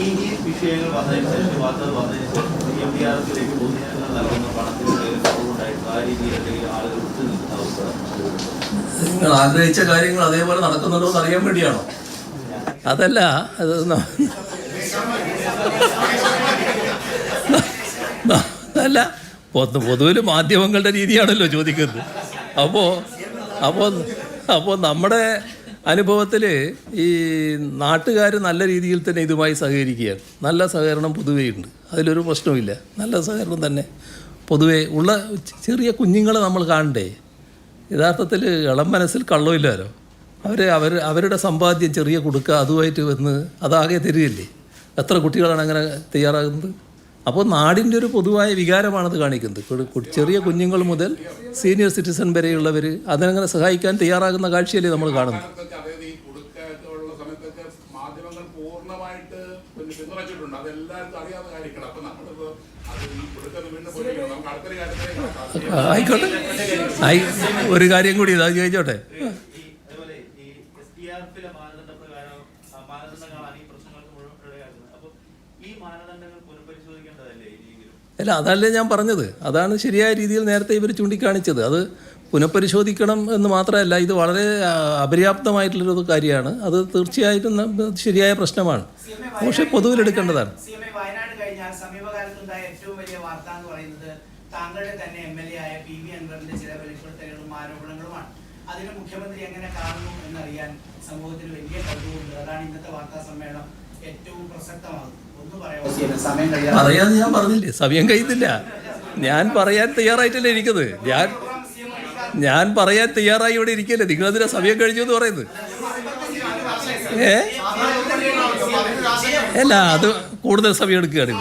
ഈ വിഷയങ്ങൾ വന്നതിന് ശേഷം വാർത്തകൾ വന്നതിന് ശേഷം CMDRFിലേക്ക് പൊതുജനങ്ങൾ നൽകുന്ന പണത്തിന് കുറവുണ്ടായിരുന്നു. ആ രീതിയിൽ എന്തെങ്കിലും ആളുകൾ വിട്ടു നിൽക്കുന്ന അവസ്ഥ നിങ്ങൾ ആഗ്രഹിച്ച കാര്യങ്ങൾ അതേപോലെ നടക്കുന്നുണ്ടോ എന്ന് അറിയാൻ വേണ്ടിയാണോ? അതല്ല, അത് അല്ല, പൊതുവിൽ മാധ്യമങ്ങളുടെ രീതിയാണല്ലോ ചോദിക്കുന്നത്. അപ്പോൾ നമ്മുടെ അനുഭവത്തിൽ ഈ നാട്ടുകാർ നല്ല രീതിയിൽ തന്നെ ഇതുമായി സഹകരിക്കുകയാണ്. നല്ല സഹകരണം പൊതുവെയുണ്ട്, അതിലൊരു പ്രശ്നവുമില്ല. നല്ല സഹകരണം തന്നെ പൊതുവെ ഉള്ള. ചെറിയ കുഞ്ഞുങ്ങളെ നമ്മൾ കാണണ്ടേ? യഥാർത്ഥത്തിൽ ഇളം മനസ്സിൽ കള്ളമില്ലല്ലോ. അവരുടെ സമ്പാദ്യം ചെറിയ കൊടുക്കുക, അതുമായിട്ട് വന്ന് അതാകെ തരികയല്ലേ. എത്ര കുട്ടികളാണ് അങ്ങനെ തയ്യാറാകുന്നത്? അപ്പോൾ നാടിൻ്റെ ഒരു പൊതുവായ വികാരമാണത് കാണിക്കുന്നത്. ചെറിയ കുഞ്ഞുങ്ങൾ മുതൽ സീനിയർ സിറ്റിസൺ വരെയുള്ളവർ അതിനങ്ങനെ സഹായിക്കാൻ തയ്യാറാകുന്ന കാഴ്ചയല്ലേ നമ്മൾ കാണുന്നത്. ആയിക്കോട്ടെ, ഒരു കാര്യം കൂടി ഇതാ ചോദിച്ചോട്ടെ. അല്ല, അതല്ലേ ഞാൻ പറഞ്ഞത്. അതാണ് ശരിയായ രീതിയിൽ നേരത്തെ ഇവർ ചൂണ്ടിക്കാണിച്ചത്. അത് പുനഃപരിശോധിക്കണം എന്ന് മാത്രമല്ല, ഇത് വളരെ അപര്യാപ്തമായിട്ടുള്ളൊരു കാര്യമാണ്. അത് തീർച്ചയായിട്ടും ശരിയായ പ്രശ്നമാണ്, പക്ഷേ പൊതുവിലെടുക്കേണ്ടതാണ്. വയനാട് കഴിഞ്ഞാൽ സമീപകാലത്തുണ്ടായ ഏറ്റവും വലിയ വാർത്ത എന്ന് പറയുന്നത് താങ്കളുടെ തന്നെ MLA ആയ PV അൻവറിന്റെ ചില വെളിപ്പെടുത്തലുകളും ആരോപണങ്ങളുമാണ്. അതിന് മുഖ്യമന്ത്രി എങ്ങനെ കാണുന്നു എന്നറിയാൻ സമൂഹത്തിൽ വലിയ കൗതുകമുണ്ട്. അതാണ് ഇന്നത്തെ വാർത്താ സമ്മേളനം ഏറ്റവും പ്രസക്തമാകുന്നത്. പറയാന്ന് ഞാൻ പറഞ്ഞില്ലേ, സമയം കഴിയുന്നില്ല. ഞാൻ പറയാൻ തയ്യാറായിട്ടല്ലേ ഇരിക്കുന്നത്. ഞാൻ പറയാൻ തയ്യാറായി ഇവിടെ ഇരിക്കല്ലേ. നിങ്ങളതിനെ സമയം കഴിഞ്ഞു എന്ന് പറയുന്നത്. അല്ല, അത് കൂടുതൽ സമയം എടുക്കുകയാണ്.